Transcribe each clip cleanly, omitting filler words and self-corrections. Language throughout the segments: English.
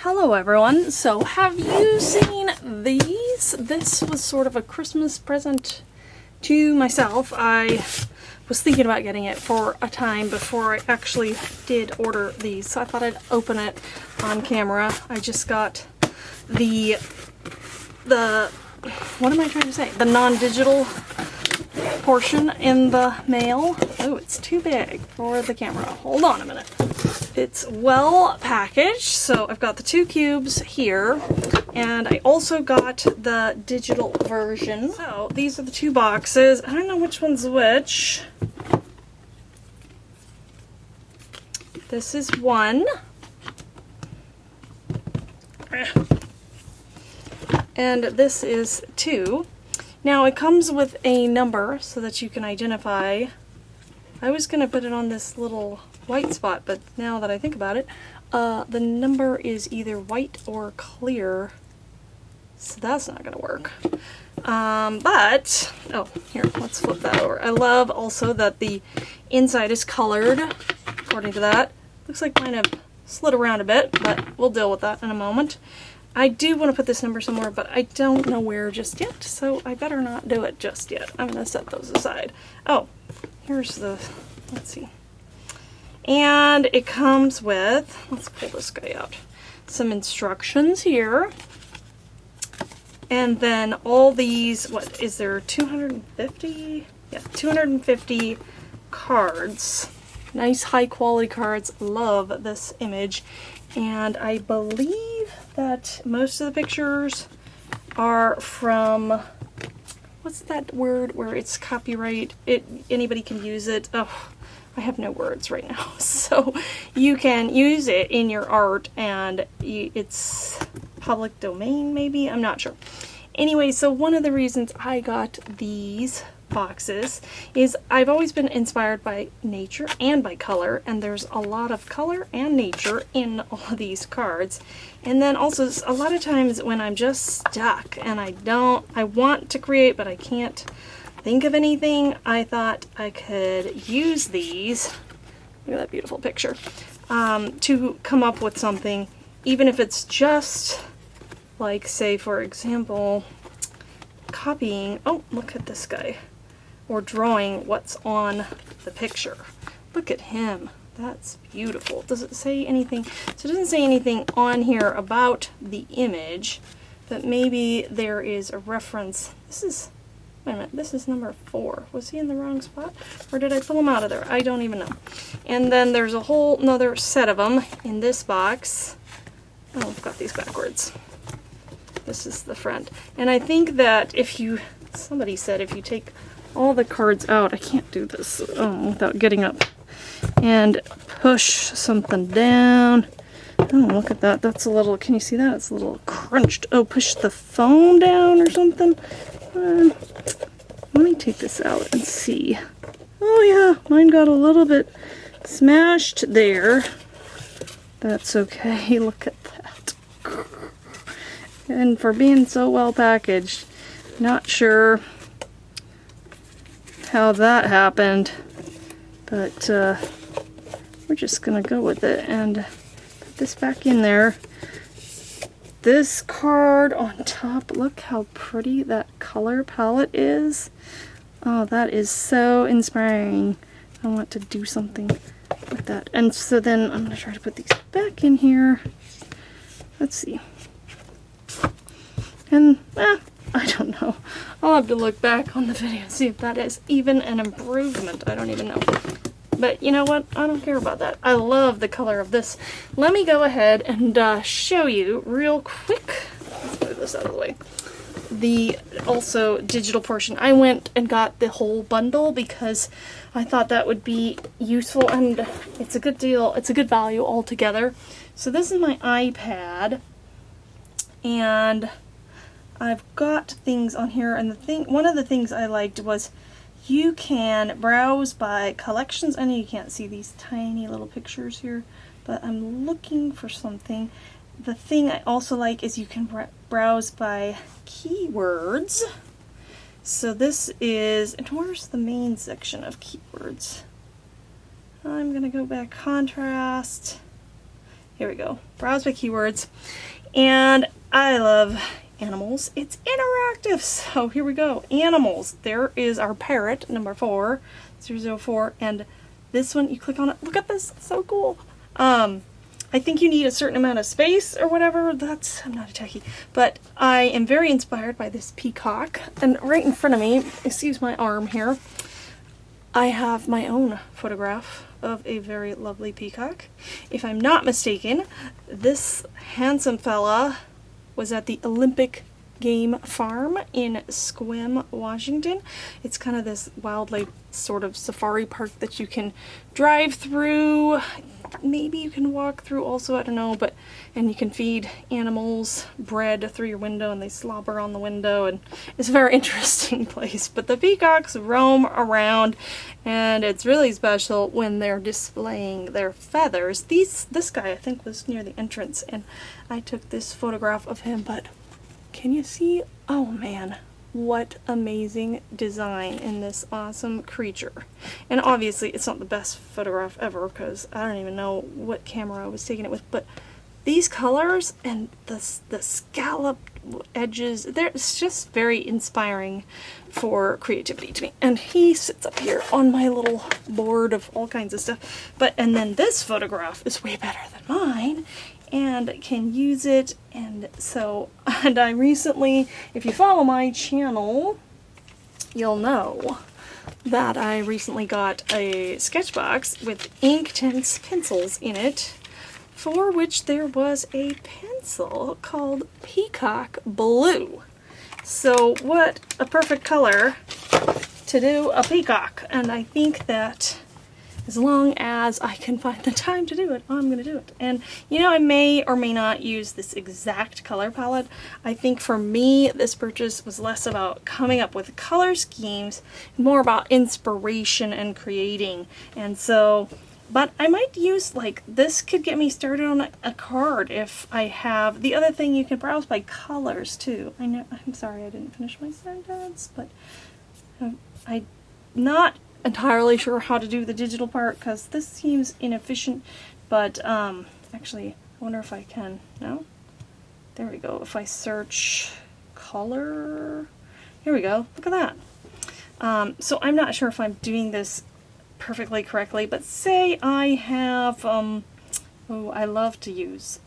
Hello everyone, so have you seen these? This was sort of a Christmas present to myself. I was thinking about getting it for a time before I actually did order these, so I thought I'd open it on camera. I just got the what am I trying to say? The non-digital portion in the mail. Oh, it's too big for the camera. Hold on a minute. It's well packaged, so I've got the 2 cubes here, and I also got the digital version. So these are the 2 boxes. I don't know which one's which. This is one. And this is 2. Now it comes with a number so that you can identify. I was going to put it on this little white spot, but now that I think about it, the number is either white or clear, so that's not going to work. But, oh, here, let's flip that over. I love also that the inside is colored, according to that. Looks like mine have slid around a bit, but we'll deal with that in a moment. I do want to put this number somewhere, but I don't know where just yet, so I better not do it just yet. I'm going to set those aside. Oh, here's the, let's see. And it comes with, let's pull this guy out, some instructions here. And then all these, what is there, 250? Yeah, 250 cards. Nice high quality cards. Love this image. And I believe that most of the pictures are from, what's that word where it's copyright? Anybody can use it. Oh, I have no words right now. So you can use it in your art, and it's public domain maybe? I'm not sure. Anyway, so one of the reasons I got these boxes is I've always been inspired by nature and by color, and there's a lot of color and nature in all of these cards. And then also a lot of times when I'm just stuck and I want to create but I can't think of anything, I thought I could use these, look at that beautiful picture, to come up with something, even if it's just like, say for example, copying, oh look at this guy, or drawing what's on the picture. Look at him. That's beautiful. Does it say anything? So it doesn't say anything on here about the image, but maybe there is a reference. This is, wait a minute, this is number 4. Was he in the wrong spot? Or did I pull him out of there? I don't even know. And then there's a whole another set of them in this box. Oh, I've got these backwards. This is the front. And I think that if you, somebody said if you take all the cards out, I can't do this without getting up and push something down. Oh, look at that. That's a little, can you see that? It's a little crunched. Oh, push the foam down or something. Let me take this out and see. Oh yeah, mine got a little bit smashed there. That's okay. Look at that. And for being so well packaged, not sure how that happened, but we're just gonna go with it and put this back in there. This card on top, look how pretty that color palette is. Oh, that is so inspiring. I want to do something with that. And so then I'm gonna try to put these back in here. Let's see. And I don't know. I'll have to look back on the video and see if that is even an improvement. I don't even know. But you know what? I don't care about that. I love the color of this. Let me go ahead and show you real quick. Let's move this out of the way. The also digital portion. I went and got the whole bundle because I thought that would be useful, and it's a good deal. It's a good value altogether. So this is my iPad, and I've got things on here, and one of the things I liked was you can browse by collections. I know you can't see these tiny little pictures here, but I'm looking for something. The thing I also like is you can browse by keywords. So this is, and where's the main section of keywords? I'm gonna go back contrast. Here we go. Browse by keywords. And I love animals. It's interactive. So here we go. Animals. There is our parrot, number 404. And this one, you click on it. Look at this. It's so cool. I think you need a certain amount of space or whatever. I'm not a techie. But I am very inspired by this peacock. And right in front of me, excuse my arm here, I have my own photograph of a very lovely peacock. If I'm not mistaken, this handsome fella was at the Olympic Game Farm in Sequim, Washington. It's kind of this wildlife sort of safari park that you can drive through. Maybe you can walk through also, I don't know, and you can feed animals bread through your window and they slobber on the window, and it's a very interesting place. But the peacocks roam around and it's really special when they're displaying their feathers. This guy I think was near the entrance and I took this photograph of him, but can you see? Oh man, what amazing design in this awesome creature. And obviously it's not the best photograph ever because I don't even know what camera I was taking it with, but these colors and the scalloped edges, it's just very inspiring for creativity to me. And he sits up here on my little board of all kinds of stuff. And then this photograph is way better than mine and can use it. And I recently, if you follow my channel, you'll know that I recently got a sketch box with Inktense pencils in it, for which there was a pencil called Peacock Blue. So what a perfect color to do a peacock. And I think that as long as I can find the time to do it, I'm going to do it. And, you know, I may or may not use this exact color palette. I think for me, this purchase was less about coming up with color schemes, more about inspiration and creating. And so, but I might use, like, this could get me started on a card if I have. The other thing, you can browse by colors, too. I know, I'm sorry I didn't finish my sentence, but I'm not entirely sure how to do the digital part because this seems inefficient, but actually I wonder if I can. No? There we go. If I search color, here we go. Look at that. So I'm not sure if I'm doing this perfectly correctly, but say I have I love to use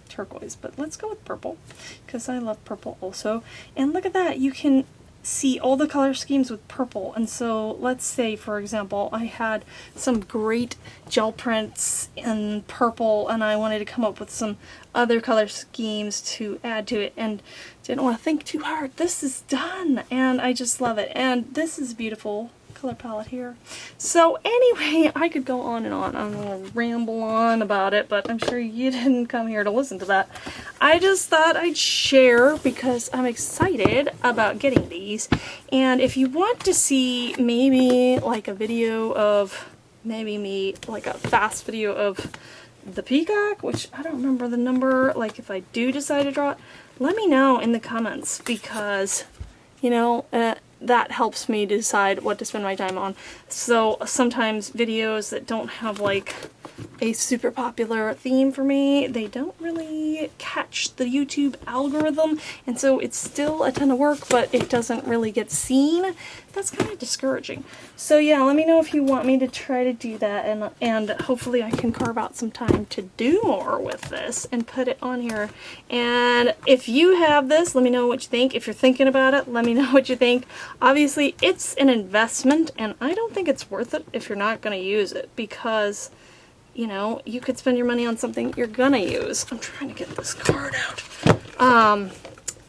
turquoise, but let's go with purple because I love purple also. And look at that, you can see all the color schemes with purple. And so let's say, for example, I had some great gel prints in purple and I wanted to come up with some other color schemes to add to it and didn't want to think too hard. This is done and I just love it. And this is beautiful color palette here. So anyway, I could go on and on. I'm going to ramble on about it, but I'm sure you didn't come here to listen to that. I just thought I'd share because I'm excited about getting these. And if you want to see maybe like a video of like a fast video of the peacock, which I don't remember the number, like if I do decide to draw it, let me know in the comments because, you know, that helps me decide what to spend my time on. So sometimes videos that don't have like a super popular theme for me, they don't really catch the YouTube algorithm, and so it's still a ton of work, but it doesn't really get seen. That's kind of discouraging. So yeah, let me know if you want me to try to do that, and hopefully I can carve out some time to do more with this and put it on here. And if you have this, let me know what you think. If you're thinking about it, let me know what you think. Obviously, it's an investment, and I don't think it's worth it if you're not going to use it, because, you know, you could spend your money on something you're gonna use. I'm trying to get this card out.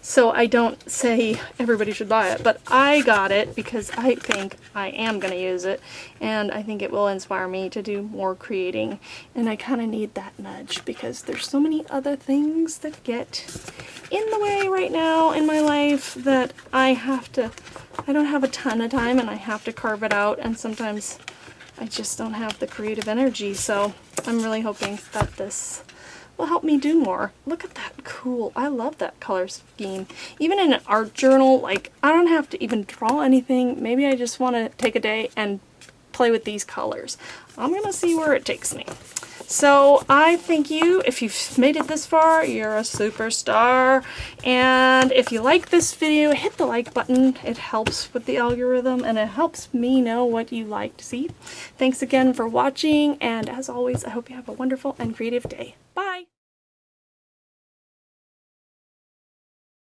So I don't say everybody should buy it, but I got it because I think I am gonna use it, and I think it will inspire me to do more creating, and I kind of need that nudge because there's so many other things that get in the way right now in my life that I don't have a ton of time and I have to carve it out, and sometimes I just don't have the creative energy, so I'm really hoping that this will help me do more. Look at that, cool. I love that color scheme. Even in an art journal, like, I don't have to even draw anything. Maybe I just want to take a day and play with these colors. I'm gonna see where it takes me. So I thank you. If you've made it this far, you're a superstar. And if you like this video, hit the like button. It helps with the algorithm and it helps me know what you like to see. Thanks again for watching, and as always, I hope you have a wonderful and creative day. Bye!